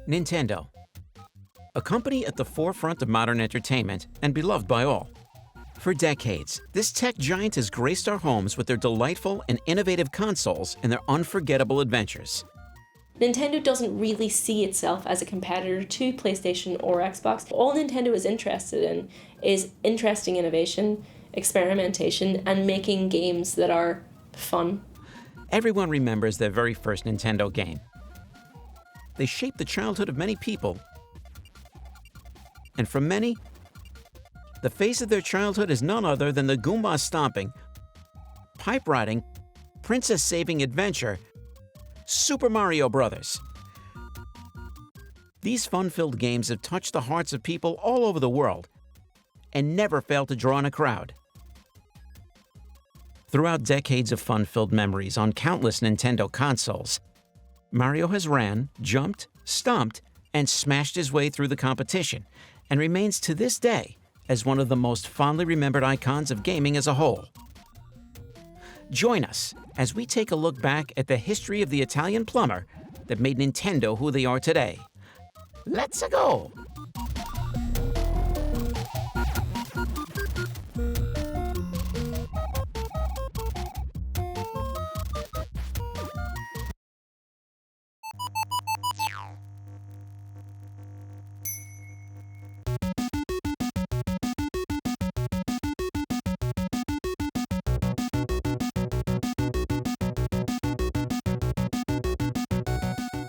Nintendo. A company at the forefront of modern entertainment and beloved by all. For decades, this tech giant has graced our homes with their delightful and innovative consoles and their unforgettable adventures. Nintendo doesn't really see itself as a competitor to PlayStation or Xbox. All Nintendo is interested in is interesting innovation, experimentation, and making games that are fun. Everyone remembers their very first Nintendo game. They shaped the childhood of many people. And for many, the face of their childhood is none other than the Goomba stomping, pipe riding, princess saving adventure, Super Mario Bros. These fun-filled games have touched the hearts of people all over the world and never fail to draw in a crowd. Throughout decades of fun-filled memories on countless Nintendo consoles, Mario has ran, jumped, stomped, and smashed his way through the competition, and remains to this day as one of the most fondly remembered icons of gaming as a whole. Join us as we take a look back at the history of the Italian plumber that made Nintendo who they are today. Let's go!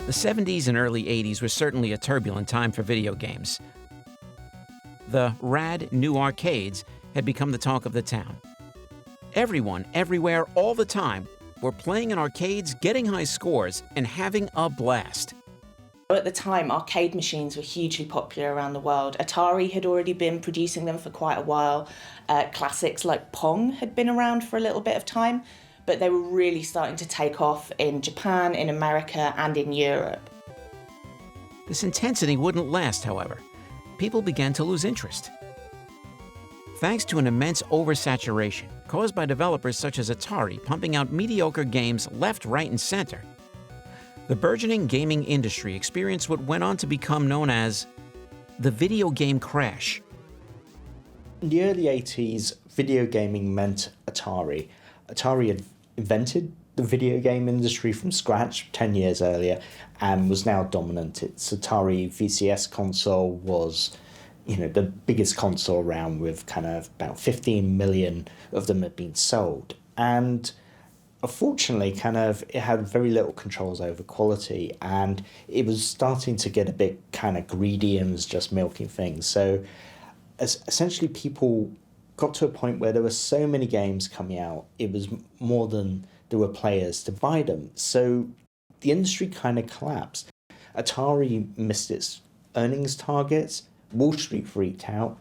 The 70s and early 80s were certainly a turbulent time for video games. The rad new arcades had become the talk of the town. Everyone, everywhere, all the time were playing in arcades, getting high scores, and having a blast. At the time, arcade machines were hugely popular around the world. Atari had already been producing them for quite a while. Classics like Pong had been around for a little bit of time, but they were really starting to take off in Japan, in America, and in Europe. This intensity wouldn't last, however. People began to lose interest. Thanks to an immense oversaturation caused by developers such as Atari pumping out mediocre games left, right, and center, the burgeoning gaming industry experienced what went on to become known as the video game crash. In the early 80s, video gaming meant Atari. Atari had invented the video game industry from scratch 10 years earlier and was now dominant. Its Atari VCS console was, the biggest console around, with kind of about 15 million of them had been sold. And unfortunately, it had very little controls over quality, and it was starting to get a bit kind of greedy and was just milking things. So essentially people got to a point where there were so many games coming out, it was more than there were players to buy them. So the industry kind of collapsed. Atari missed its earnings targets, Wall Street freaked out,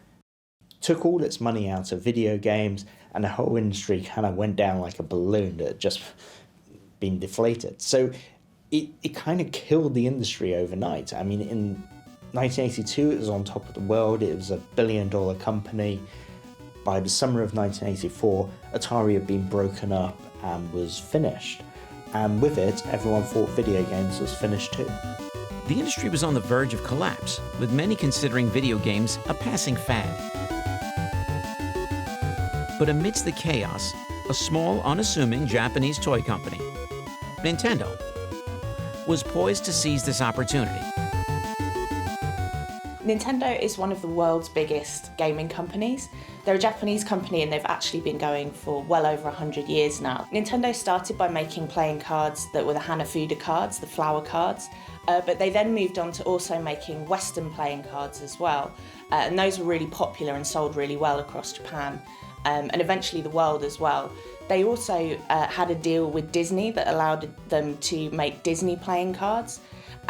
took all its money out of video games, and the whole industry kind of went down like a balloon that had just been deflated. So it kind of killed the industry overnight. I mean, in 1982, it was on top of the world. It was a billion-dollar company. By the summer of 1984, Atari had been broken up and was finished. And with it, everyone thought video games was finished too. The industry was on the verge of collapse, with many considering video games a passing fad. But amidst the chaos, a small, unassuming Japanese toy company, Nintendo, was poised to seize this opportunity. Nintendo is one of the world's biggest gaming companies. They're a Japanese company and they've actually been going for well over 100 years now. Nintendo started by making playing cards that were the Hanafuda cards, the flower cards, but they then moved on to also making Western playing cards as well. And those were really popular and sold really well across Japan, and eventually the world as well. They also had a deal with Disney that allowed them to make Disney playing cards.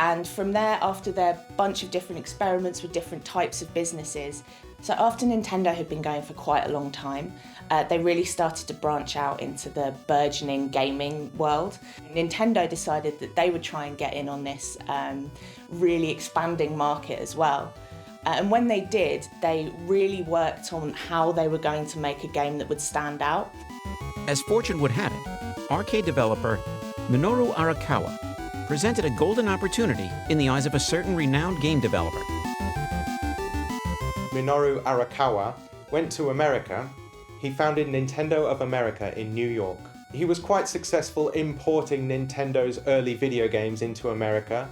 And from there, after their bunch of different experiments with different types of businesses, so after Nintendo had been going for quite a long time, they really started to branch out into the burgeoning gaming world. Nintendo decided that they would try and get in on this really expanding market as well. And when they did, they really worked on how they were going to make a game that would stand out. As fortune would have it, arcade developer Minoru Arakawa presented a golden opportunity in the eyes of a certain renowned game developer. Minoru Arakawa went to America. He founded Nintendo of America in New York. He was quite successful importing Nintendo's early video games into America,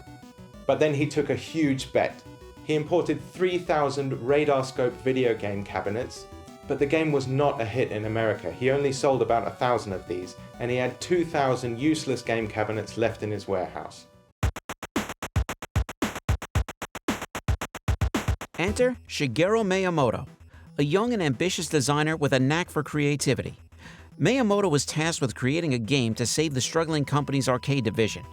but then he took a huge bet. He imported 3,000 radar-scope video game cabinets, but the game was not a hit in America. He only sold about 1,000 of these, and he had 2,000 useless game cabinets left in his warehouse. Enter Shigeru Miyamoto, a young and ambitious designer with a knack for creativity. Miyamoto was tasked with creating a game to save the struggling company's arcade division.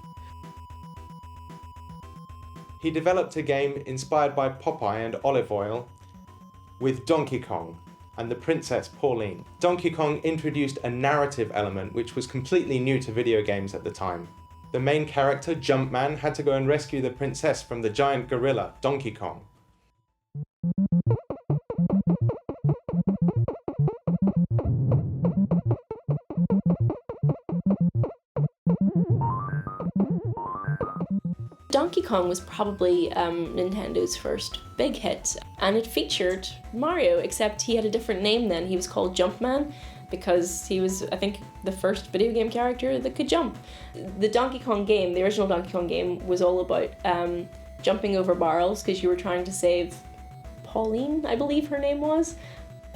He developed a game inspired by Popeye and Olive Oil with Donkey Kong and the Princess Pauline. Donkey Kong introduced a narrative element which was completely new to video games at the time. The main character, Jumpman, had to go and rescue the princess from the giant gorilla, Donkey Kong. Donkey Kong was probably Nintendo's first big hit, and it featured Mario, except he had a different name then. He was called Jumpman because he was, I think, the first video game character that could jump. The Donkey Kong game, the original Donkey Kong game, was all about jumping over barrels because you were trying to save Pauline, I believe her name was,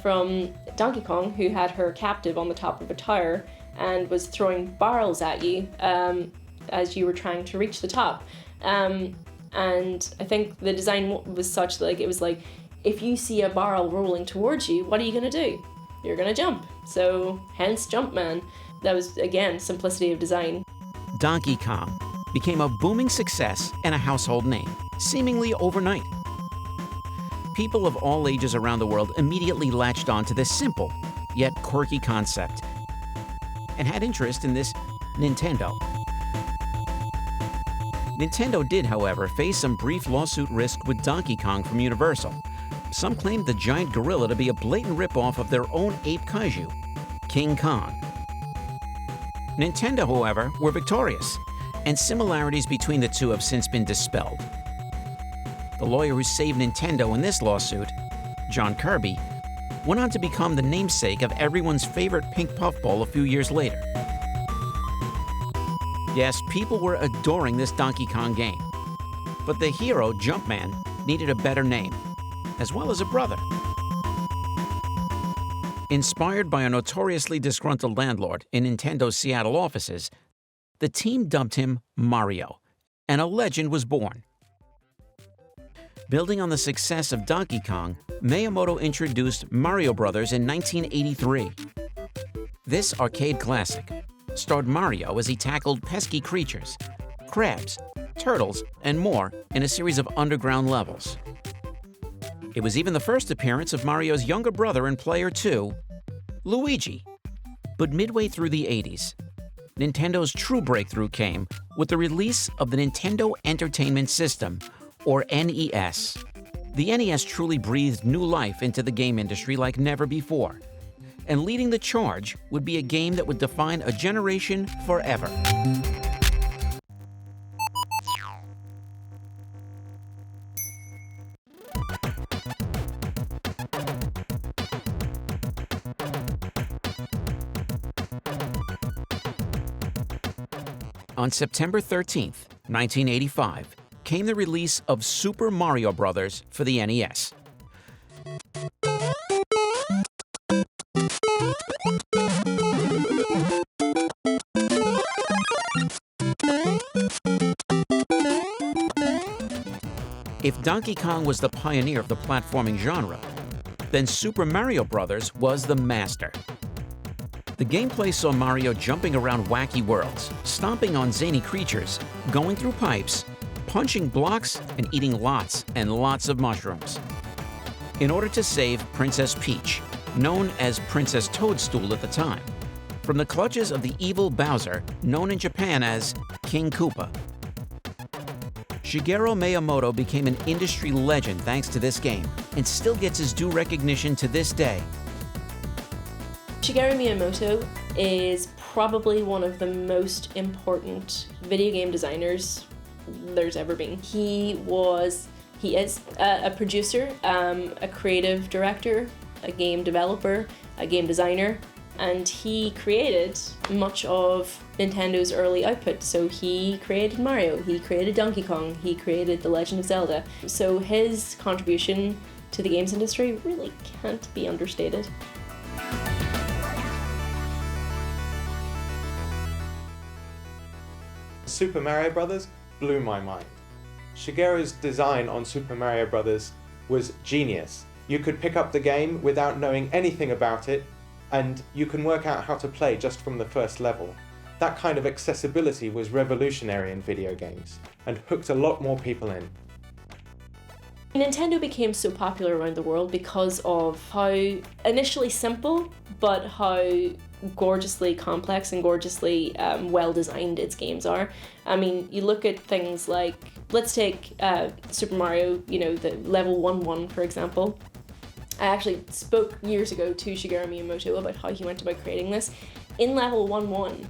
from Donkey Kong, who had her captive on the top of a tower and was throwing barrels at you as you were trying to reach the top. And I think the design was such, like, it was like, if you see a barrel rolling towards you, what are you going to do? You're going to jump. So hence Jumpman. That was, again, simplicity of design. Donkey Kong became a booming success and a household name, seemingly overnight. People of all ages around the world immediately latched on to this simple, yet quirky concept, and had interest in this Nintendo. Nintendo did, however, face some brief lawsuit risk with Donkey Kong from Universal. Some claimed the giant gorilla to be a blatant ripoff of their own ape kaiju, King Kong. Nintendo, however, were victorious, and similarities between the two have since been dispelled. The lawyer who saved Nintendo in this lawsuit, John Kirby, went on to become the namesake of everyone's favorite pink puffball a few years later. Yes, people were adoring this Donkey Kong game, but the hero, Jumpman, needed a better name, as well as a brother. Inspired by a notoriously disgruntled landlord in Nintendo's Seattle offices, the team dubbed him Mario, and a legend was born. Building on the success of Donkey Kong, Miyamoto introduced Mario Brothers in 1983. This arcade classic starred Mario as he tackled pesky creatures, crabs, turtles, and more in a series of underground levels. It was even the first appearance of Mario's younger brother in Player 2, Luigi. But midway through the 80s, Nintendo's true breakthrough came with the release of the Nintendo Entertainment System, or NES. The NES truly breathed new life into the game industry like never before, and leading the charge would be a game that would define a generation forever. On September 13th, 1985, came the release of Super Mario Bros. For the NES. If Donkey Kong was the pioneer of the platforming genre, then Super Mario Bros. Was the master. The gameplay saw Mario jumping around wacky worlds, stomping on zany creatures, going through pipes, punching blocks, and eating lots and lots of mushrooms. In order to save Princess Peach, known as Princess Toadstool at the time, from the clutches of the evil Bowser, known in Japan as King Koopa. Shigeru Miyamoto became an industry legend thanks to this game, and still gets his due recognition to this day. Shigeru Miyamoto is probably one of the most important video game designers there's ever been. He is a producer, a creative director, a game developer, a game designer, and he created much of Nintendo's early output. So he created Mario, he created Donkey Kong, he created The Legend of Zelda. So his contribution to the games industry really can't be understated. Super Mario Bros. Blew my mind. Shigeru's design on Super Mario Bros. Was genius. You could pick up the game without knowing anything about it, and you can work out how to play just from the first level. That kind of accessibility was revolutionary in video games, and hooked a lot more people in. Nintendo became so popular around the world because of how initially simple, but how gorgeously complex and gorgeously well designed its games are. I mean, you look at things like, let's take Super Mario, the level 1-1 for example. I actually spoke years ago to Shigeru Miyamoto about how he went about creating this. In level 1-1,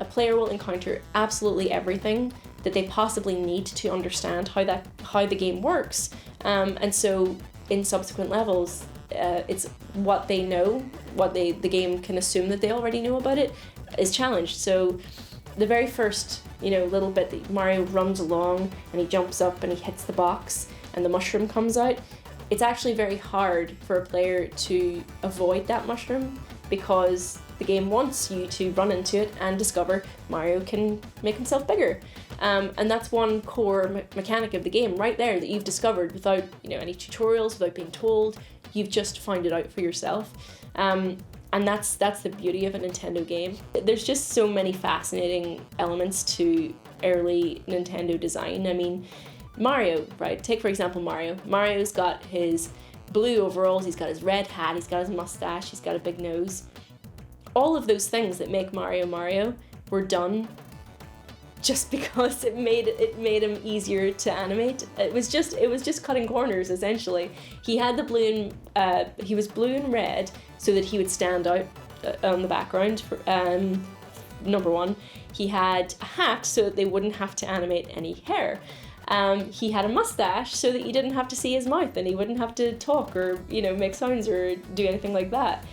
a player will encounter absolutely everything that they possibly need to understand how the game works. And so in subsequent levels, it's what they know, what the game can assume that they already know about it, is challenged. So the very first, little bit that Mario runs along and he jumps up and he hits the box and the mushroom comes out, it's actually very hard for a player to avoid that mushroom because the game wants you to run into it and discover Mario can make himself bigger. And that's one core mechanic of the game right there that you've discovered without any tutorials, without being told. You've just found it out for yourself. And that's the beauty of a Nintendo game. There's just so many fascinating elements to early Nintendo design. I mean, Mario, right? Take for example Mario. Mario's got his blue overalls, he's got his red hat, he's got his mustache, he's got a big nose. All of those things that make Mario Mario were done just because it made him easier to animate. It was just cutting corners essentially. He had the blue and he was blue and red so that he would stand out on the background. For, number one, he had a hat so that they wouldn't have to animate any hair. He had a mustache so that you didn't have to see his mouth and he wouldn't have to talk or make sounds or do anything like that.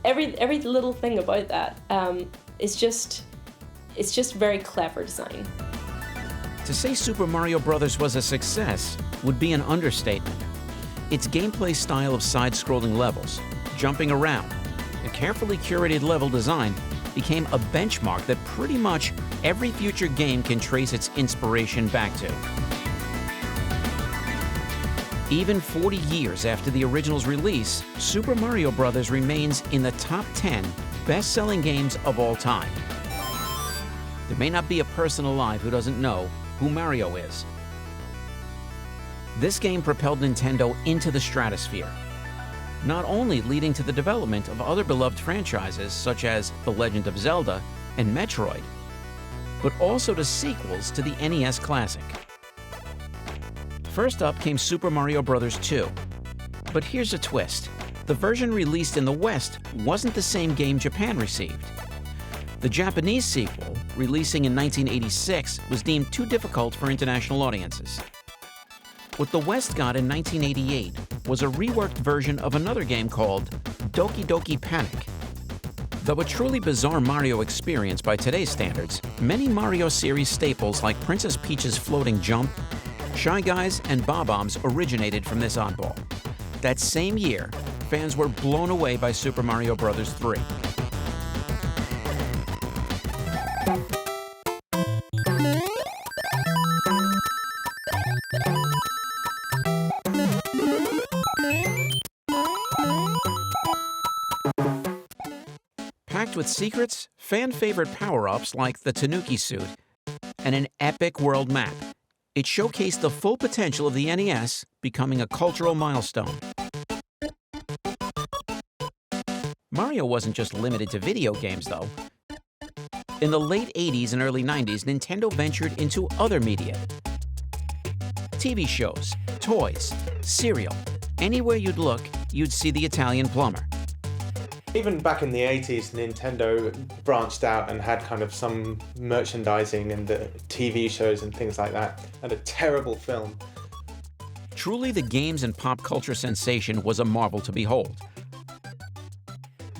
Every little thing about that is just very clever design. To say Super Mario Bros. Was a success would be an understatement. Its gameplay style of side-scrolling levels, jumping around, and carefully curated level design became a benchmark that pretty much every future game can trace its inspiration back to. Even 40 years after the original's release, Super Mario Bros. Remains in the top 10 best-selling games of all time. There may not be a person alive who doesn't know who Mario is. This game propelled Nintendo into the stratosphere, not only leading to the development of other beloved franchises such as The Legend of Zelda and Metroid, but also to sequels to the NES classic. First up came Super Mario Bros. 2. But here's a twist. The version released in the West wasn't the same game Japan received. The Japanese sequel, releasing in 1986, was deemed too difficult for international audiences. What the West got in 1988 was a reworked version of another game called Doki Doki Panic. Though a truly bizarre Mario experience by today's standards, many Mario series staples like Princess Peach's floating jump, Shy Guys, and Bob-ombs originated from this oddball. That same year, fans were blown away by Super Mario Bros. 3. Packed with secrets, fan-favorite power-ups like the Tanuki suit, and an epic world map, it showcased the full potential of the NES, becoming a cultural milestone. Mario wasn't just limited to video games, though. In the late 80s and early 90s, Nintendo ventured into other media. TV shows, toys, cereal. Anywhere you'd look, you'd see the Italian Plumber. Even back in the 80s, Nintendo branched out and had kind of some merchandising and the TV shows and things like that, and a terrible film. Truly, the games and pop culture sensation was a marvel to behold.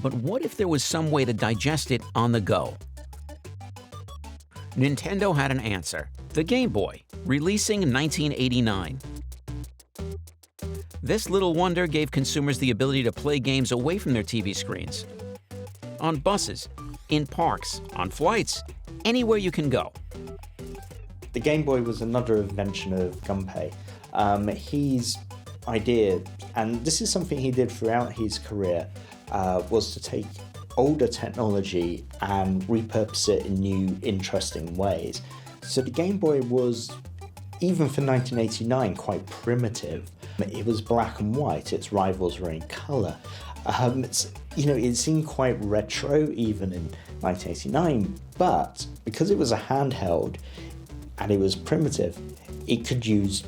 But what if there was some way to digest it on the go? Nintendo had an answer: the Game Boy, releasing in 1989. This little wonder gave consumers the ability to play games away from their TV screens. On buses, in parks, on flights, anywhere you can go. The Game Boy was another invention of Gunpei. His idea, and this is something he did throughout his career, was to take older technology and repurpose it in new, interesting ways. So the Game Boy was, even for 1989, quite primitive. It was black and white, its rivals were in colour. It seemed quite retro even in 1989, but because it was a handheld and it was primitive, it could use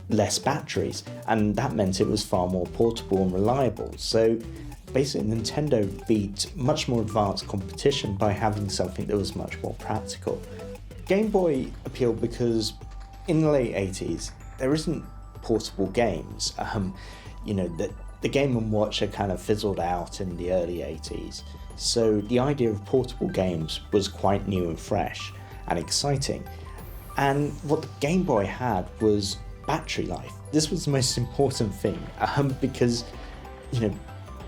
less batteries, and that meant it was far more portable and reliable. So basically Nintendo beat much more advanced competition by having something that was much more practical. Game Boy appealed because in the late 80s there isn't portable games. The Game & Watch had kind of fizzled out in the early 80s, so the idea of portable games was quite new and fresh and exciting. And what the Game Boy had was battery life. This was the most important thing, because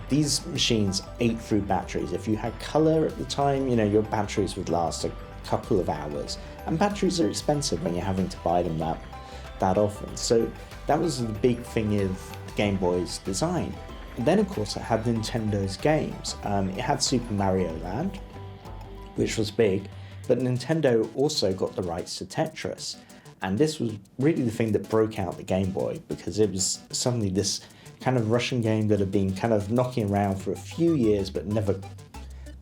these machines ate through batteries. If you had colour at the time, your batteries would last a couple of hours, and batteries are expensive when you're having to buy them that often. So that was the big thing of the Game Boy's design. And then of course it had Nintendo's games. It had Super Mario Land, which was big, but Nintendo also got the rights to Tetris. And this was really the thing that broke out the Game Boy, because it was suddenly this kind of Russian game that had been kind of knocking around for a few years but never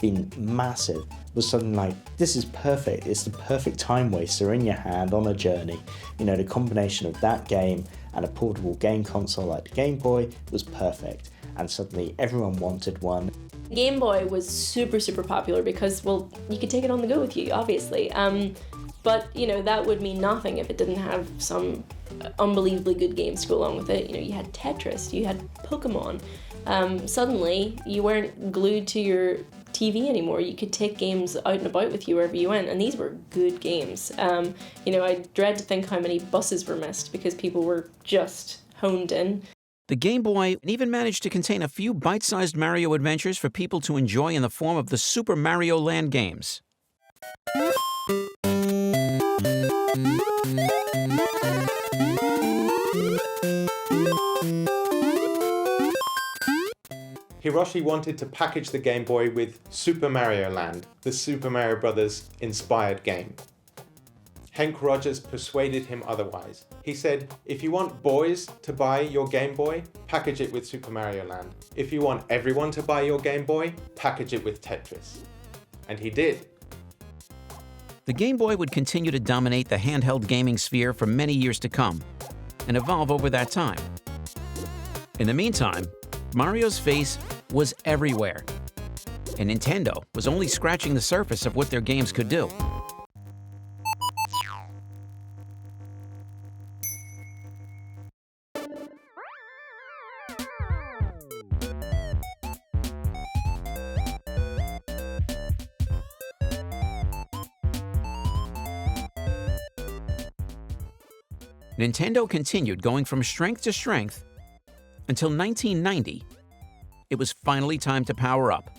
been massive, was suddenly like, this is perfect, it's the perfect time waster in your hand on a journey. The combination of that game and a portable game console like the Game Boy was perfect, and suddenly everyone wanted one. Game Boy was super, super popular because, well, you could take it on the go with you, obviously. But, that would mean nothing if it didn't have some unbelievably good games to go along with it. You had Tetris, you had Pokemon. Suddenly, you weren't glued to your TV anymore. You could take games out and about with you wherever you went, and these were good games. I dread to think how many buses were missed because people were just honed in. The Game Boy even managed to contain a few bite-sized Mario adventures for people to enjoy in the form of the Super Mario Land games. Hiroshi wanted to package the Game Boy with Super Mario Land, the Super Mario Bros. Inspired game. Henk Rogers persuaded him otherwise. He said, if you want boys to buy your Game Boy, package it with Super Mario Land. If you want everyone to buy your Game Boy, package it with Tetris. And he did. The Game Boy would continue to dominate the handheld gaming sphere for many years to come, and evolve over that time. In the meantime, Mario's face was everywhere, and Nintendo was only scratching the surface of what their games could do. Nintendo continued going from strength to strength until 1990. It was finally time to power up.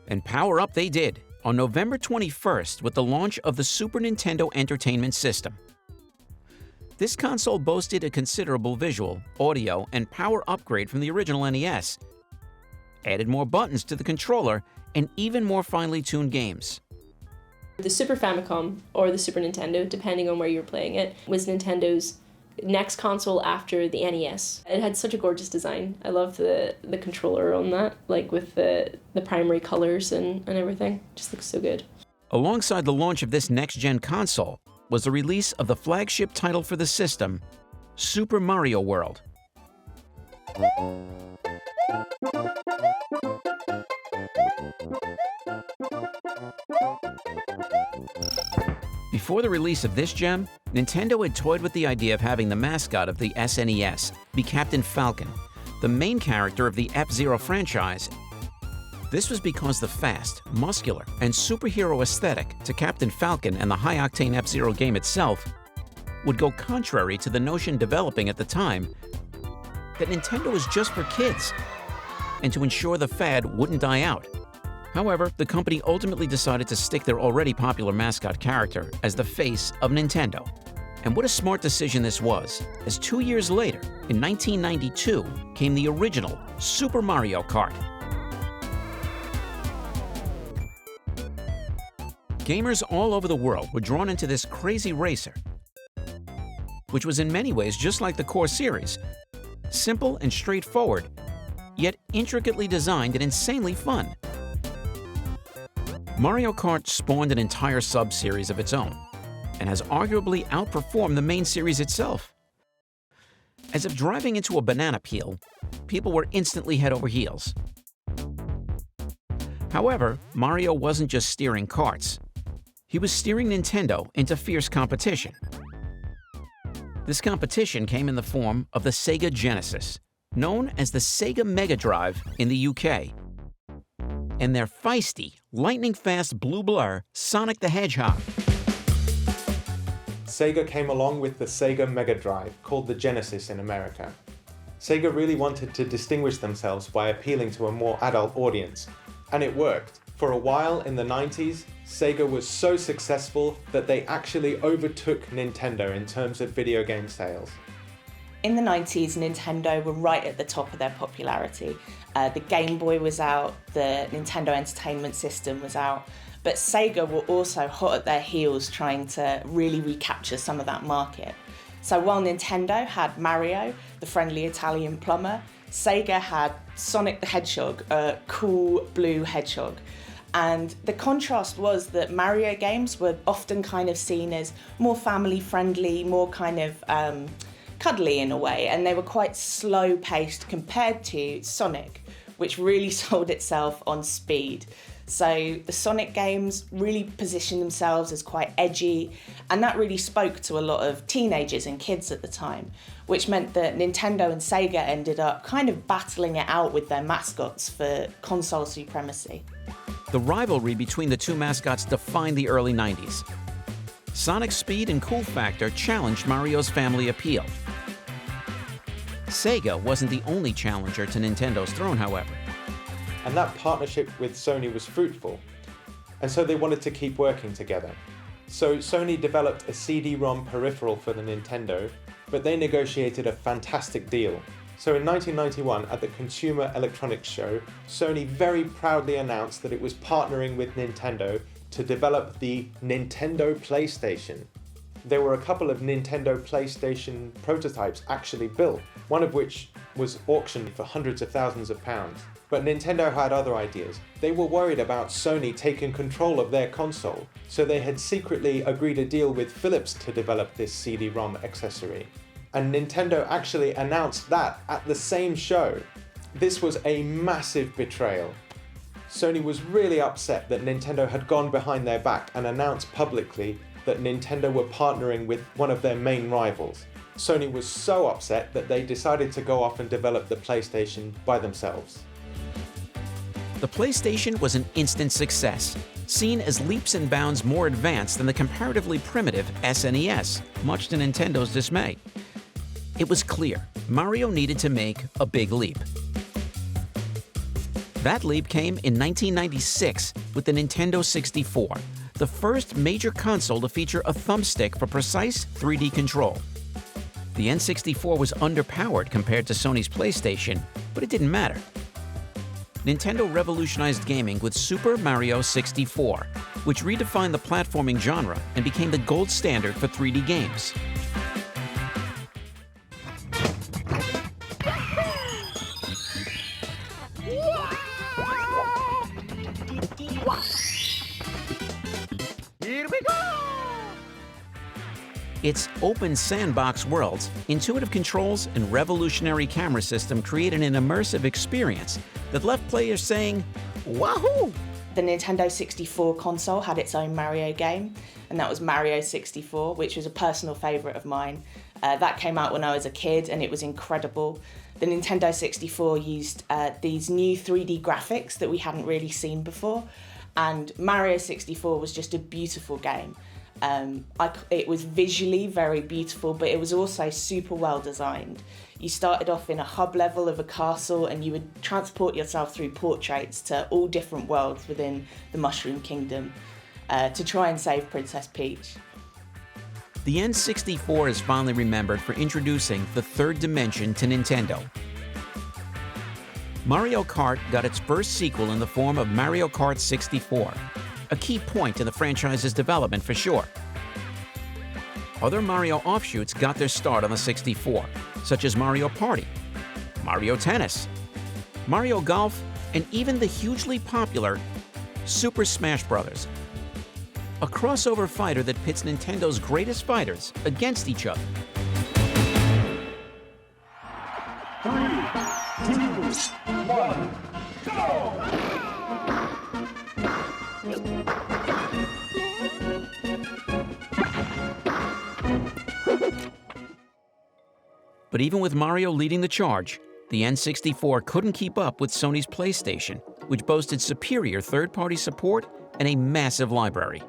And power up they did on November 21st with the launch of the Super Nintendo Entertainment System. This console boasted a considerable visual, audio, and power upgrade from the original NES, added more buttons to the controller, and even more finely tuned games. The Super Famicom, or the Super Nintendo, depending on where you were playing it, was Nintendo's next console after the NES. It had such a gorgeous design. I love the controller on that, like with the primary colors and everything. It just looks so good. Alongside the launch of this next-gen console was the release of the flagship title for the system, Super Mario World. Before the release of this gem, Nintendo had toyed with the idea of having the mascot of the SNES be Captain Falcon, the main character of the F-Zero franchise. This was because the fast, muscular, and superhero aesthetic to Captain Falcon and the high-octane F-Zero game itself would go contrary to the notion developing at the time that Nintendo was just for kids, and to ensure the fad wouldn't die out. However, the company ultimately decided to stick their already popular mascot character as the face of Nintendo. And what a smart decision this was, as 2 years later, in 1992, came the original Super Mario Kart. Gamers all over the world were drawn into this crazy racer, which was in many ways just like the core series, simple and straightforward, yet intricately designed and insanely fun. Mario Kart spawned an entire sub-series of its own, and has arguably outperformed the main series itself. As if driving into a banana peel, people were instantly head over heels. However, Mario wasn't just steering karts. He was steering Nintendo into fierce competition. This competition came in the form of the Sega Genesis, known as the Sega Mega Drive in the UK, and their feisty, lightning-fast blue blur, Sonic the Hedgehog. Sega came along with the Sega Mega Drive, called the Genesis in America. Sega really wanted to distinguish themselves by appealing to a more adult audience, and it worked. For a while in the 90s, Sega was so successful that they actually overtook Nintendo in terms of video game sales. In the 90s, Nintendo were right at the top of their popularity. The Game Boy was out, the Nintendo Entertainment System was out, but Sega were also hot at their heels trying to really recapture some of that market. So while Nintendo had Mario, the friendly Italian plumber, Sega had Sonic the Hedgehog, a cool blue hedgehog. And the contrast was that Mario games were often kind of seen as more family friendly, more kind of cuddly in a way, and they were quite slow paced compared to Sonic, which really sold itself on speed. So the Sonic games really positioned themselves as quite edgy, and that really spoke to a lot of teenagers and kids at the time, which meant that Nintendo and Sega ended up kind of battling it out with their mascots for console supremacy. The rivalry between the two mascots defined the early 90s. Sonic's speed and cool factor challenged Mario's family appeal. Sega wasn't the only challenger to Nintendo's throne, however. And that partnership with Sony was fruitful, and so they wanted to keep working together. So Sony developed a CD-ROM peripheral for the Nintendo, but they negotiated a fantastic deal. So in 1991, at the Consumer Electronics Show, Sony very proudly announced that it was partnering with Nintendo to develop the Nintendo PlayStation. There were a couple of Nintendo PlayStation prototypes actually built, one of which was auctioned for hundreds of thousands of pounds. But Nintendo had other ideas. They were worried about Sony taking control of their console, so they had secretly agreed a deal with Philips to develop this CD-ROM accessory. And Nintendo actually announced that at the same show. This was a massive betrayal. Sony was really upset that Nintendo had gone behind their back and announced publicly that Nintendo were partnering with one of their main rivals. Sony was so upset that they decided to go off and develop the PlayStation by themselves. The PlayStation was an instant success, seen as leaps and bounds more advanced than the comparatively primitive SNES, much to Nintendo's dismay. It was clear Mario needed to make a big leap. That leap came in 1996 with the Nintendo 64, the first major console to feature a thumbstick for precise 3D control. The N64 was underpowered compared to Sony's PlayStation, but it didn't matter. Nintendo revolutionized gaming with Super Mario 64, which redefined the platforming genre and became the gold standard for 3D games. Here we go! Its open sandbox worlds, intuitive controls, and revolutionary camera system created an immersive experience that left players saying, "Wahoo!" The Nintendo 64 console had its own Mario game, and that was Mario 64, which was a personal favourite of mine. That came out when I was a kid, and it was incredible. The Nintendo 64 used these new 3D graphics that we hadn't really seen before, and Mario 64 was just a beautiful game. It was visually very beautiful, but it was also super well designed. You started off in a hub level of a castle, and you would transport yourself through portraits to all different worlds within the Mushroom Kingdom to try and save Princess Peach. The N64 is fondly remembered for introducing the third dimension to Nintendo. Mario Kart got its first sequel in the form of Mario Kart 64, a key point in the franchise's development for sure. Other Mario offshoots got their start on the 64, such as Mario Party, Mario Tennis, Mario Golf, and even the hugely popular Super Smash Bros., a crossover fighter that pits Nintendo's greatest fighters against each other. 3, 2, 1, go! But even with Mario leading the charge, the N64 couldn't keep up with Sony's PlayStation, which boasted superior third-party support and a massive library.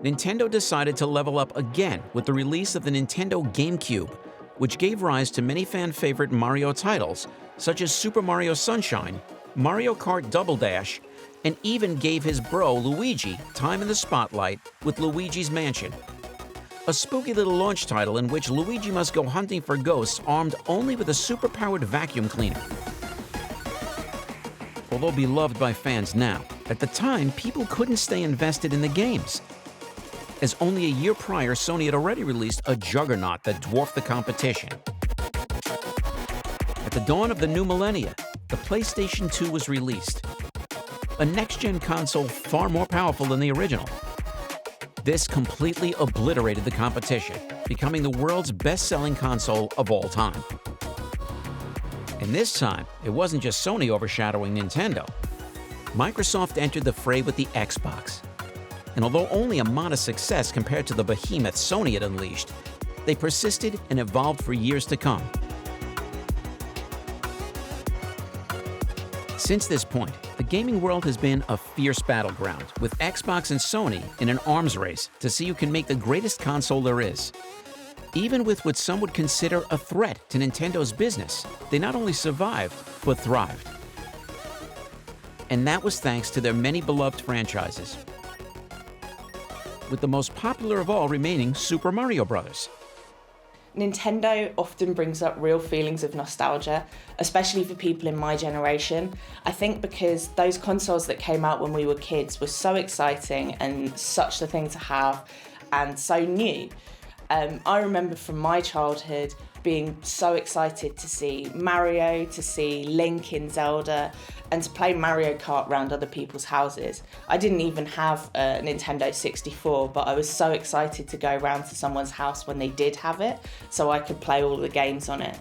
Nintendo decided to level up again with the release of the Nintendo GameCube, which gave rise to many fan-favorite Mario titles, such as Super Mario Sunshine, Mario Kart Double Dash, and even gave his bro Luigi time in the spotlight with Luigi's Mansion, a spooky little launch title in which Luigi must go hunting for ghosts armed only with a super-powered vacuum cleaner. Although beloved by fans now, at the time people couldn't stay invested in the games, as only a year prior Sony had already released a juggernaut that dwarfed the competition. At the dawn of the new millennia, the PlayStation 2 was released, a next-gen console far more powerful than the original. This completely obliterated the competition, becoming the world's best-selling console of all time. And this time, it wasn't just Sony overshadowing Nintendo. Microsoft entered the fray with the Xbox. And although only a modest success compared to the behemoth Sony had unleashed, they persisted and evolved for years to come. Since this point, the gaming world has been a fierce battleground, with Xbox and Sony in an arms race to see who can make the greatest console there is. Even with what some would consider a threat to Nintendo's business, they not only survived, but thrived. And that was thanks to their many beloved franchises, with the most popular of all remaining Super Mario Bros. Nintendo often brings up real feelings of nostalgia, especially for people in my generation. I think because those consoles that came out when we were kids were so exciting and such a thing to have and so new. I remember from my childhood being so excited to see Mario, to see Link in Zelda, and to play Mario Kart around other people's houses. I didn't even have a Nintendo 64, but I was so excited to go around to someone's house when they did have it, so I could play all the games on it.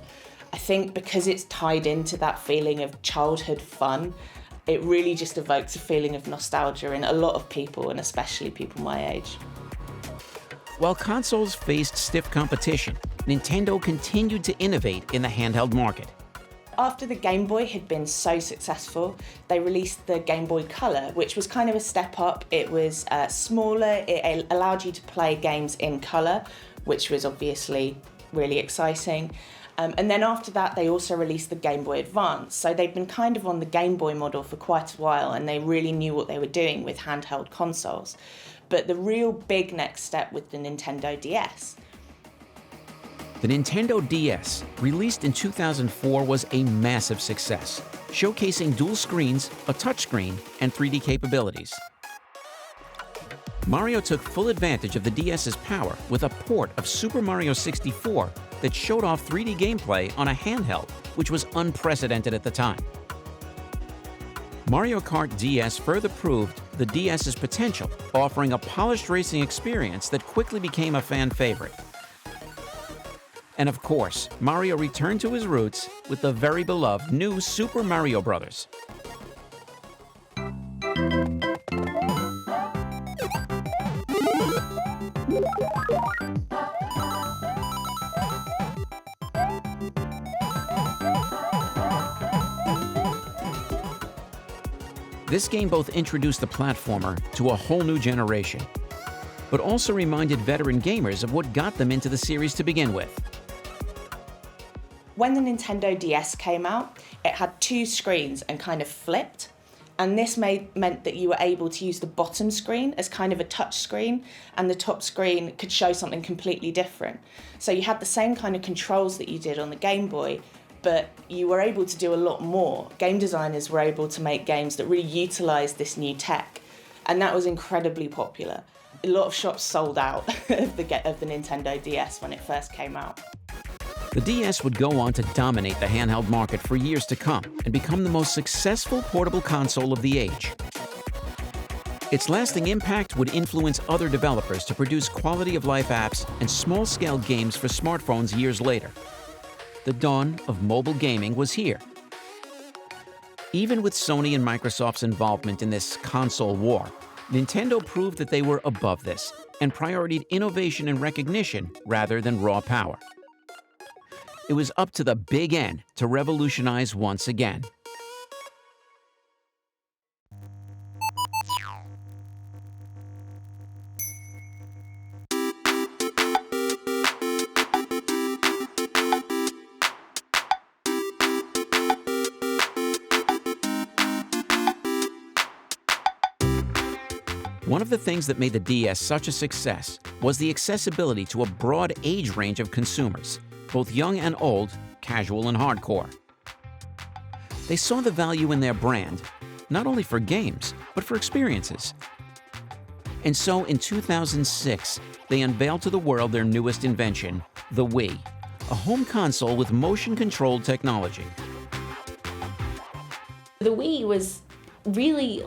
I think because it's tied into that feeling of childhood fun, it really just evokes a feeling of nostalgia in a lot of people, and especially people my age. While consoles faced stiff competition, Nintendo continued to innovate in the handheld market. After the Game Boy had been so successful, they released the Game Boy Color, which was kind of a step up. It was smaller, it allowed you to play games in colour, which was obviously really exciting. And then after that, they also released the Game Boy Advance. So they'd been kind of on the Game Boy model for quite a while, and they really knew what they were doing with handheld consoles. But the real big next step was the Nintendo DS. The Nintendo DS, released in 2004, was a massive success, showcasing dual screens, a touchscreen, and 3D capabilities. Mario took full advantage of the DS's power with a port of Super Mario 64 that showed off 3D gameplay on a handheld, which was unprecedented at the time. Mario Kart DS further proved the DS's potential, offering a polished racing experience that quickly became a fan favorite. And of course, Mario returned to his roots with the very beloved new Super Mario Bros. This game both introduced the platformer to a whole new generation, but also reminded veteran gamers of what got them into the series to begin with. When the Nintendo DS came out, it had two screens and kind of flipped. And this meant that you were able to use the bottom screen as kind of a touch screen, and the top screen could show something completely different. So you had the same kind of controls that you did on the Game Boy, but you were able to do a lot more. Game designers were able to make games that really utilised this new tech, and that was incredibly popular. A lot of shops sold out of the Nintendo DS when it first came out. The DS would go on to dominate the handheld market for years to come and become the most successful portable console of the age. Its lasting impact would influence other developers to produce quality-of-life apps and small-scale games for smartphones years later. The dawn of mobile gaming was here. Even with Sony and Microsoft's involvement in this console war, Nintendo proved that they were above this and prioritized innovation and recognition rather than raw power. It was up to the big N to revolutionize once again. One of the things that made the DS such a success was the accessibility to a broad age range of consumers, both young and old, casual and hardcore. They saw the value in their brand, not only for games, but for experiences. And so in 2006, they unveiled to the world their newest invention, the Wii, a home console with motion-controlled technology. The Wii was really,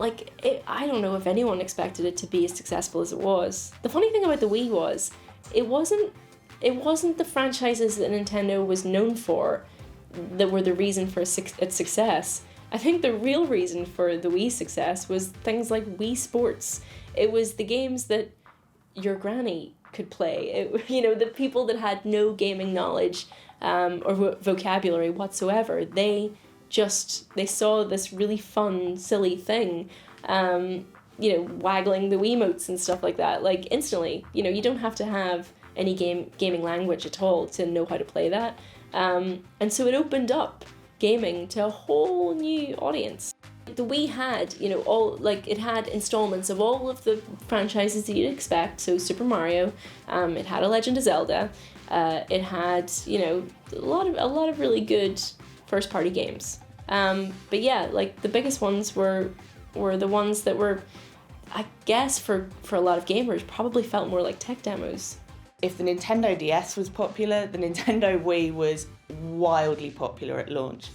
I don't know if anyone expected it to be as successful as it was. The funny thing about the Wii was, it wasn't the franchises that Nintendo was known for that were the reason for its success. I think the real reason for the Wii success was things like Wii Sports. It was the games that your granny could play. The people that had no gaming knowledge or vocabulary whatsoever, they saw this really fun, silly thing, waggling the Wiimotes and stuff like that. Like, instantly, you don't have to have any gaming language at all to know how to play that. And so it opened up gaming to a whole new audience. The Wii had, it had installments of all of the franchises that you'd expect. So Super Mario, it had a Legend of Zelda, it had, a lot of really good first-party games. But yeah, the biggest ones were the ones that were, I guess, for a lot of gamers, probably felt more like tech demos. If the Nintendo DS was popular, the Nintendo Wii was wildly popular at launch.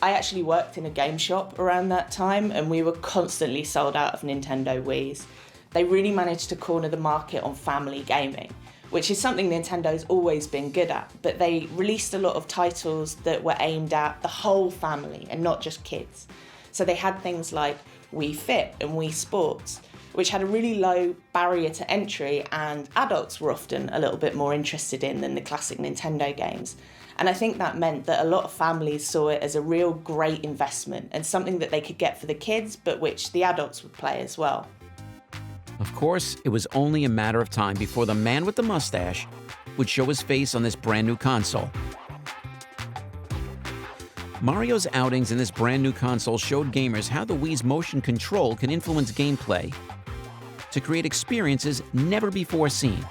I actually worked in a game shop around that time, and we were constantly sold out of Nintendo Wiis. They really managed to corner the market on family gaming, which is something Nintendo's always been good at, but they released a lot of titles that were aimed at the whole family and not just kids. So they had things like Wii Fit and Wii Sports, which had a really low barrier to entry, and adults were often a little bit more interested in than the classic Nintendo games. And I think that meant that a lot of families saw it as a real great investment and something that they could get for the kids, but which the adults would play as well. Of course, it was only a matter of time before the man with the mustache would show his face on this brand new console. Mario's outings in this brand new console showed gamers how the Wii's motion control can influence gameplay to create experiences never before seen.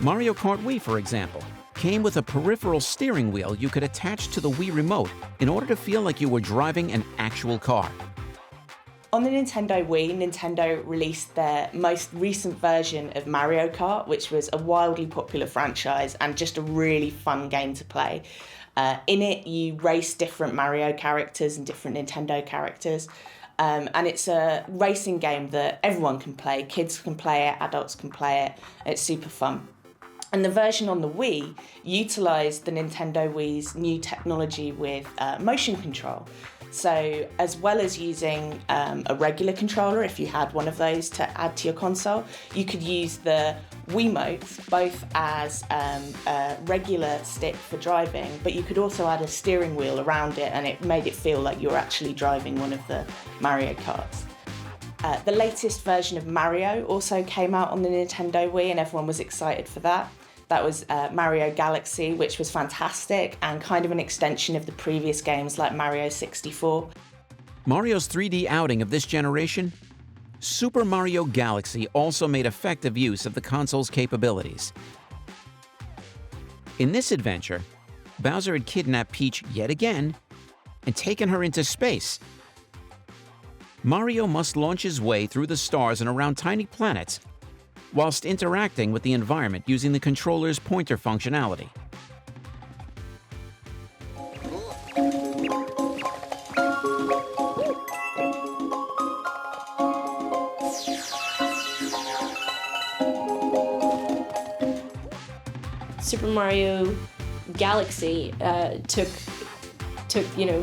Mario Kart Wii, for example, came with a peripheral steering wheel you could attach to the Wii remote in order to feel like you were driving an actual car. On the Nintendo Wii, Nintendo released their most recent version of Mario Kart, which was a wildly popular franchise and just a really fun game to play. In it, you race different Mario characters and different Nintendo characters. And it's a racing game that everyone can play. Kids can play it, adults can play it. It's super fun. And the version on the Wii utilised the Nintendo Wii's new technology with motion control. So as well as using a regular controller, if you had one of those to add to your console, you could use the Wiimote both as a regular stick for driving, but you could also add a steering wheel around it, and it made it feel like you were actually driving one of the Mario Karts. The latest version of Mario also came out on the Nintendo Wii, and everyone was excited for that. That was Mario Galaxy, which was fantastic and kind of an extension of the previous games like Mario 64. Mario's 3D outing of this generation? Super Mario Galaxy also made effective use of the console's capabilities. In this adventure, Bowser had kidnapped Peach yet again and taken her into space. Mario must launch his way through the stars and around tiny planets whilst interacting with the environment using the controller's pointer functionality. Super Mario Galaxy took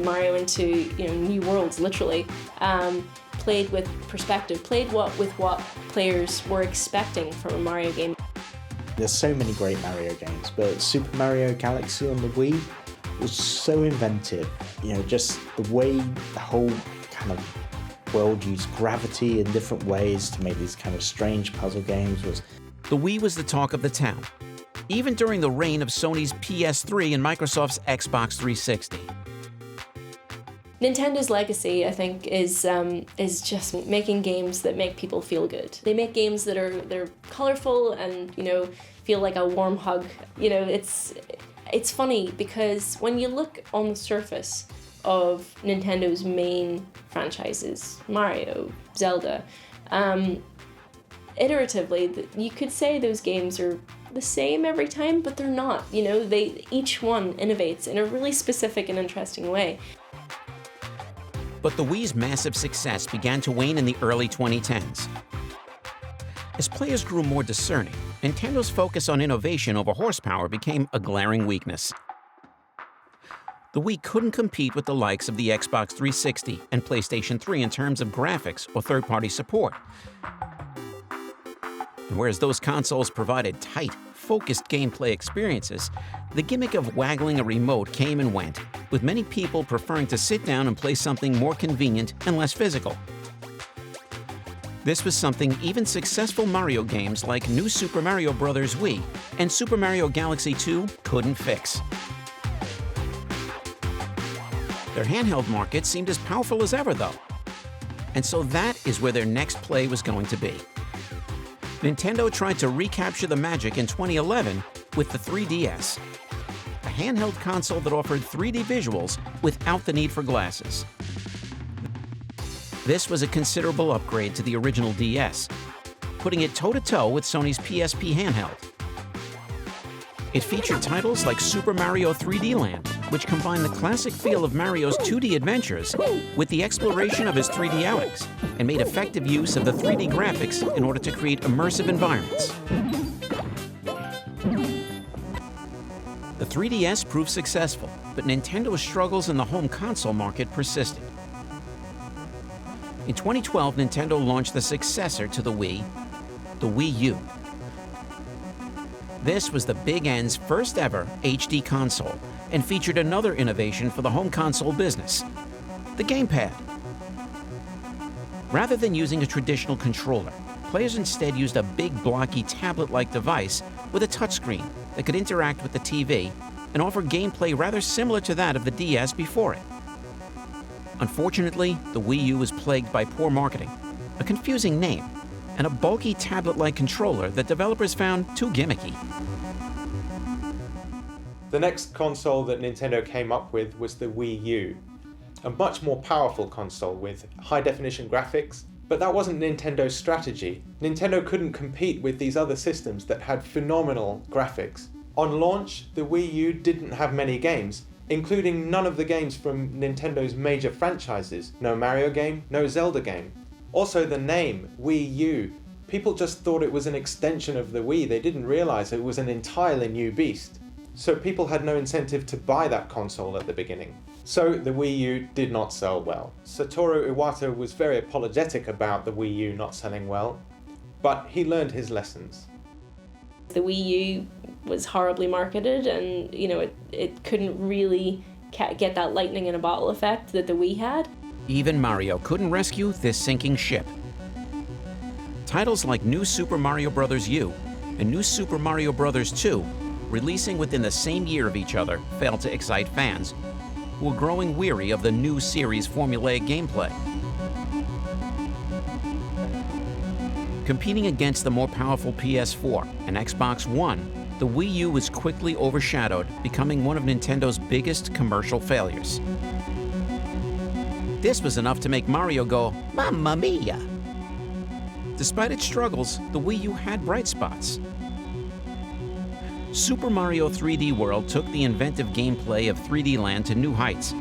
Mario into new worlds, literally. Played with perspective, played with what players were expecting from a Mario game. There's so many great Mario games, but Super Mario Galaxy on the Wii was so inventive. Just the way the whole kind of world used gravity in different ways to make these kind of strange puzzle games was... The Wii was the talk of the town, even during the reign of Sony's PS3 and Microsoft's Xbox 360. Nintendo's legacy, I think, is just making games that make people feel good. They make games that they're colorful and feel like a warm hug. It's funny because when you look on the surface of Nintendo's main franchises, Mario, Zelda, iteratively, you could say those games are the same every time, but they're not. Each one innovates in a really specific and interesting way. But the Wii's massive success began to wane in the early 2010s. As players grew more discerning, Nintendo's focus on innovation over horsepower became a glaring weakness. The Wii couldn't compete with the likes of the Xbox 360 and PlayStation 3 in terms of graphics or third-party support. And whereas those consoles provided tight, focused gameplay experiences, the gimmick of waggling a remote came and went, with many people preferring to sit down and play something more convenient and less physical. This was something even successful Mario games like New Super Mario Bros. Wii and Super Mario Galaxy 2 couldn't fix. Their handheld market seemed as powerful as ever, though. And so that is where their next play was going to be. Nintendo tried to recapture the magic in 2011 with the 3DS, a handheld console that offered 3D visuals without the need for glasses. This was a considerable upgrade to the original DS, putting it toe-to-toe with Sony's PSP handheld. It featured titles like Super Mario 3D Land, which combined the classic feel of Mario's 2D adventures with the exploration of his 3D outings, and made effective use of the 3D graphics in order to create immersive environments. The 3DS proved successful, but Nintendo's struggles in the home console market persisted. In 2012, Nintendo launched the successor to the Wii, the Wii U. This was the Big N's first ever HD console and featured another innovation for the home console business, the gamepad. Rather than using a traditional controller, players instead used a big blocky tablet-like device with a touchscreen that could interact with the TV and offer gameplay rather similar to that of the DS before it. Unfortunately, the Wii U was plagued by poor marketing, a confusing name, and a bulky tablet-like controller that developers found too gimmicky. The next console that Nintendo came up with was the Wii U, a much more powerful console with high-definition graphics, but that wasn't Nintendo's strategy. Nintendo couldn't compete with these other systems that had phenomenal graphics. On launch, the Wii U didn't have many games, including none of the games from Nintendo's major franchises. No Mario game, no Zelda game. Also the name, Wii U. People just thought it was an extension of the Wii. They didn't realize it was an entirely new beast. So people had no incentive to buy that console at the beginning. So the Wii U did not sell well. Satoru Iwata was very apologetic about the Wii U not selling well, but he learned his lessons. The Wii U was horribly marketed, and it couldn't really get that lightning in a bottle effect that the Wii had. Even Mario couldn't rescue this sinking ship. Titles like New Super Mario Bros. U and New Super Mario Bros. 2, releasing within the same year of each other, failed to excite fans, who were growing weary of the new series' formulaic gameplay. Competing against the more powerful PS4 and Xbox One, the Wii U was quickly overshadowed, becoming one of Nintendo's biggest commercial failures. This was enough to make Mario go, "Mamma mia!" Despite its struggles, the Wii U had bright spots. Super Mario 3D World took the inventive gameplay of 3D Land to new heights,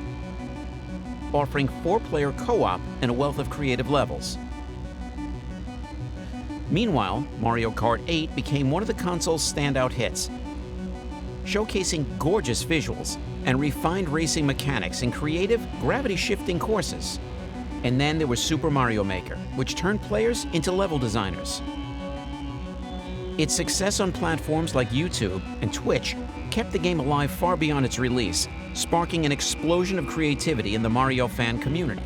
offering 4-player co-op and a wealth of creative levels. Meanwhile, Mario Kart 8 became one of the console's standout hits, showcasing gorgeous visuals and refined racing mechanics in creative, gravity-shifting courses. And then there was Super Mario Maker, which turned players into level designers. Its success on platforms like YouTube and Twitch kept the game alive far beyond its release, sparking an explosion of creativity in the Mario fan community.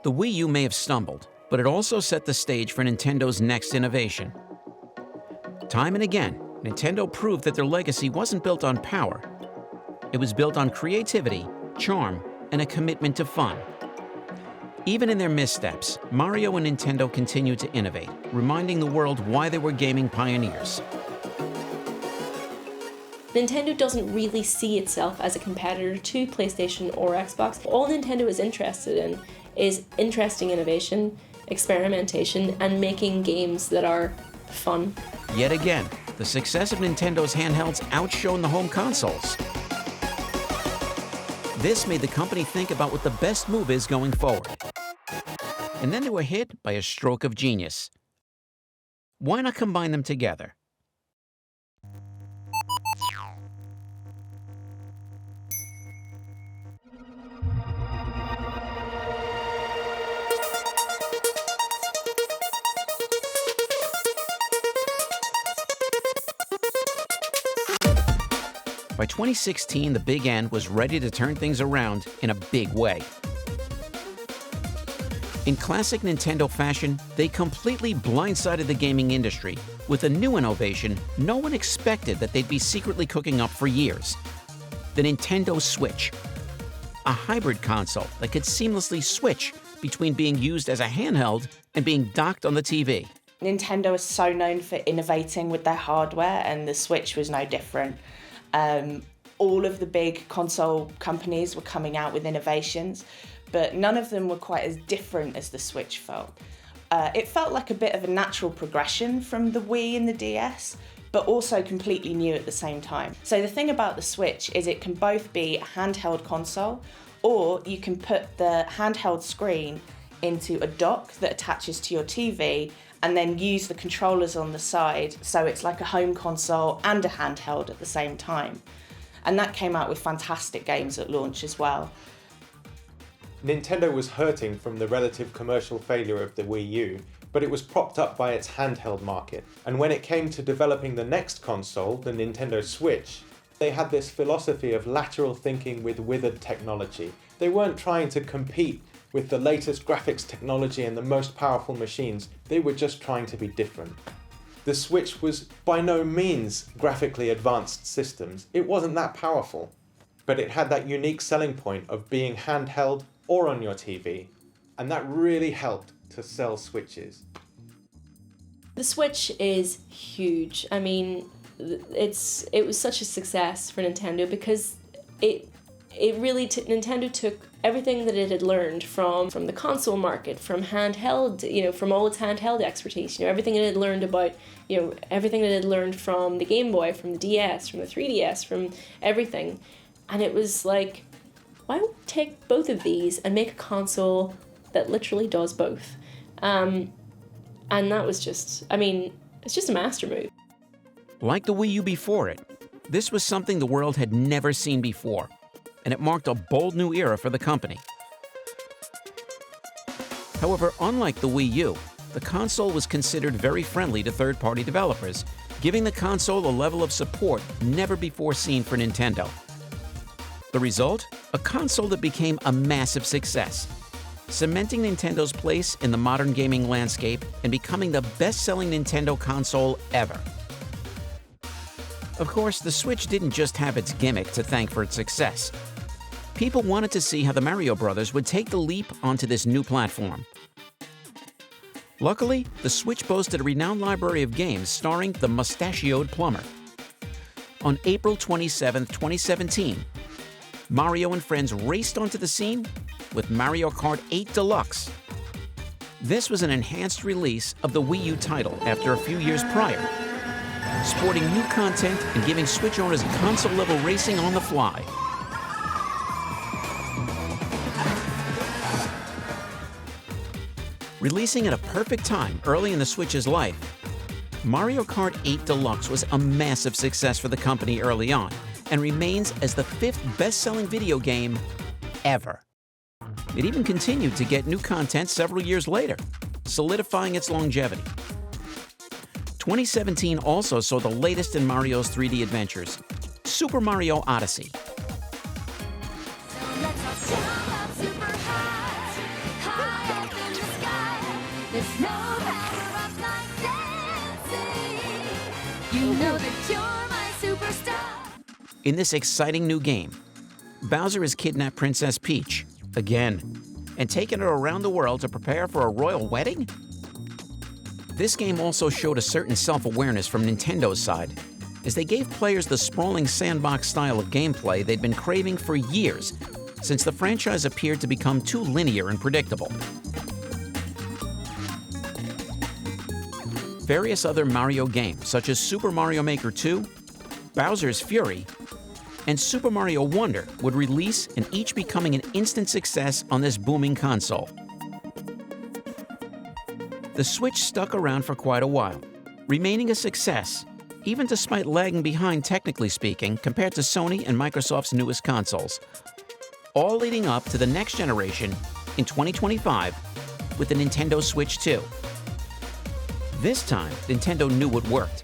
The Wii U may have stumbled, but it also set the stage for Nintendo's next innovation. Time and again, Nintendo proved that their legacy wasn't built on power. It was built on creativity, charm, and a commitment to fun. Even in their missteps, Mario and Nintendo continued to innovate, reminding the world why they were gaming pioneers. Nintendo doesn't really see itself as a competitor to PlayStation or Xbox. All Nintendo is interested in is interesting innovation, experimentation, and making games that are fun. Yet again, the success of Nintendo's handhelds outshone the home consoles. This made the company think about what the best move is going forward. And then they were hit by a stroke of genius. Why not combine them together? By 2016, the Big N was ready to turn things around in a big way. In classic Nintendo fashion, they completely blindsided the gaming industry with a new innovation no one expected that they'd be secretly cooking up for years: the Nintendo Switch. A hybrid console that could seamlessly switch between being used as a handheld and being docked on the TV. Nintendo is so known for innovating with their hardware, and the Switch was no different. All of the big console companies were coming out with innovations, but none of them were quite as different as the Switch felt. It felt like a bit of a natural progression from the Wii and the DS, but also completely new at the same time. So the thing about the Switch is it can both be a handheld console, or you can put the handheld screen into a dock that attaches to your TV and then use the controllers on the side, so it's like a home console and a handheld at the same time. And that came out with fantastic games at launch as well. Nintendo was hurting from the relative commercial failure of the Wii U, but it was propped up by its handheld market. And when it came to developing the next console, the Nintendo Switch, they had this philosophy of lateral thinking with withered technology. They weren't trying to compete with the latest graphics technology and the most powerful machines. They were just trying to be different. The Switch was by no means graphically advanced systems. It wasn't that powerful, but it had that unique selling point of being handheld or on your TV, and that really helped to sell Switches. The Switch is huge. I mean, it was such a success for Nintendo because it really Nintendo took everything that it had learned from the console market, from handheld, from all its handheld expertise, everything it had learned about, everything that it had learned from the Game Boy, from the DS, from the 3DS, from everything. And it was like, why don't we take both of these and make a console that literally does both. And that was just, I mean, it's just a master move. Like the Wii U before it, this was something the world had never seen before, and it marked a bold new era for the company. However, unlike the Wii U, the console was considered very friendly to third-party developers, giving the console a level of support never before seen for Nintendo. The result? A console that became a massive success, cementing Nintendo's place in the modern gaming landscape and becoming the best-selling Nintendo console ever. Of course, the Switch didn't just have its gimmick to thank for its success. People wanted to see how the Mario Brothers would take the leap onto this new platform. Luckily, the Switch boasted a renowned library of games starring the mustachioed Plumber. On April 27, 2017, Mario and friends raced onto the scene with Mario Kart 8 Deluxe. This was an enhanced release of the Wii U title after a few years prior, sporting new content and giving Switch owners console-level racing on the fly. Releasing at a perfect time early in the Switch's life, Mario Kart 8 Deluxe was a massive success for the company early on and remains as the 5th best-selling video game ever. It even continued to get new content several years later, solidifying its longevity. 2017 also saw the latest in Mario's 3D adventures, Super Mario Odyssey. In this exciting new game, Bowser has kidnapped Princess Peach, again, and taken her around the world to prepare for a royal wedding? This game also showed a certain self-awareness from Nintendo's side, as they gave players the sprawling sandbox style of gameplay they'd been craving for years, since the franchise appeared to become too linear and predictable. Various other Mario games, such as Super Mario Maker 2, Bowser's Fury, and Super Mario Wonder would release, and each becoming an instant success on this booming console. The Switch stuck around for quite a while, remaining a success, even despite lagging behind technically speaking compared to Sony and Microsoft's newest consoles, all leading up to the next generation in 2025 with the Nintendo Switch 2. This time, Nintendo knew what worked.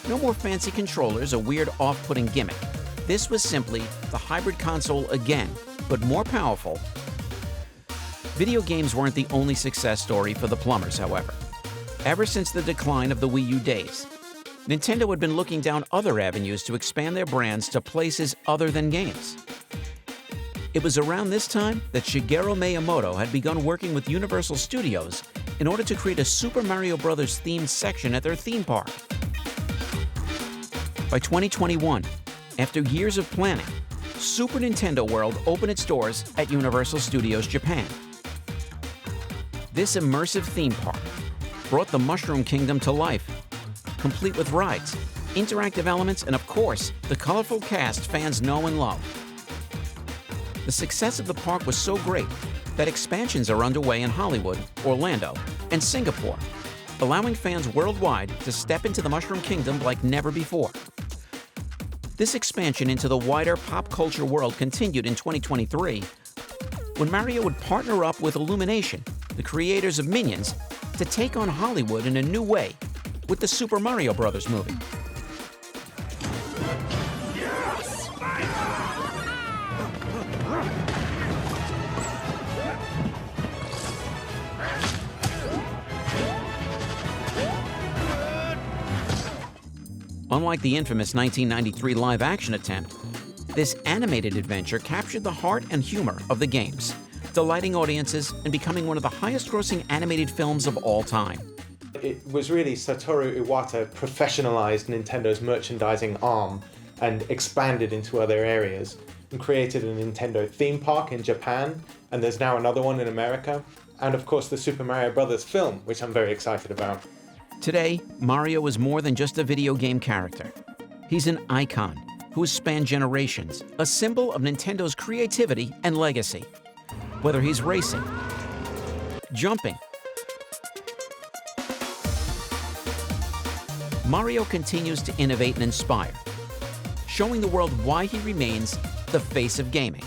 No more fancy controllers or weird off-putting gimmick. This was simply the hybrid console again, but more powerful. Video games weren't the only success story for the Plumbers, however. Ever since the decline of the Wii U days, Nintendo had been looking down other avenues to expand their brands to places other than games. It was around this time that Shigeru Miyamoto had begun working with Universal Studios in order to create a Super Mario Bros. Themed section at their theme park. By 2021, after years of planning, Super Nintendo World opened its doors at Universal Studios Japan. This immersive theme park brought the Mushroom Kingdom to life, complete with rides, interactive elements, and of course, the colorful cast fans know and love. The success of the park was so great that expansions are underway in Hollywood, Orlando, and Singapore, allowing fans worldwide to step into the Mushroom Kingdom like never before. This expansion into the wider pop culture world continued in 2023, when Mario would partner up with Illumination, the creators of Minions, to take on Hollywood in a new way with the Super Mario Bros. Movie. Unlike the infamous 1993 live-action attempt, this animated adventure captured the heart and humor of the games, delighting audiences and becoming one of the highest-grossing animated films of all time. It was really Satoru Iwata professionalized Nintendo's merchandising arm and expanded into other areas and created a Nintendo theme park in Japan, and there's now another one in America, and of course the Super Mario Bros. Film, which I'm very excited about. Today, Mario is more than just a video game character. He's an icon who has spanned generations, a symbol of Nintendo's creativity and legacy. Whether he's racing, jumping. Mario continues to innovate and inspire, showing the world why he remains the face of gaming.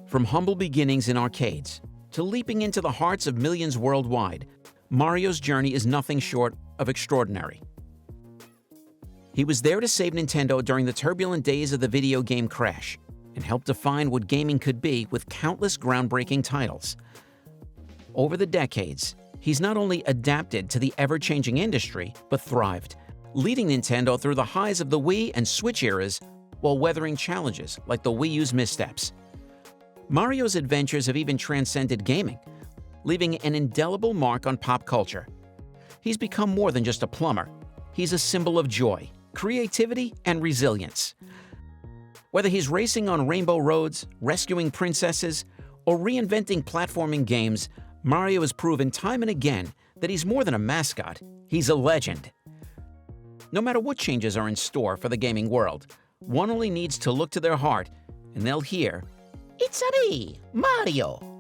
From humble beginnings in arcades to leaping into the hearts of millions worldwide, Mario's journey is nothing short of extraordinary. He was there to save Nintendo during the turbulent days of the video game crash and helped define what gaming could be with countless groundbreaking titles. Over the decades, he's not only adapted to the ever-changing industry, but thrived, leading Nintendo through the highs of the Wii and Switch eras while weathering challenges like the Wii U's missteps. Mario's adventures have even transcended gaming, leaving an indelible mark on pop culture. He's become more than just a plumber. He's a symbol of joy, creativity, and resilience. Whether he's racing on rainbow roads, rescuing princesses, or reinventing platforming games, Mario has proven time and again that he's more than a mascot, he's a legend. No matter what changes are in store for the gaming world, one only needs to look to their heart and they'll hear, "It's a me, Mario."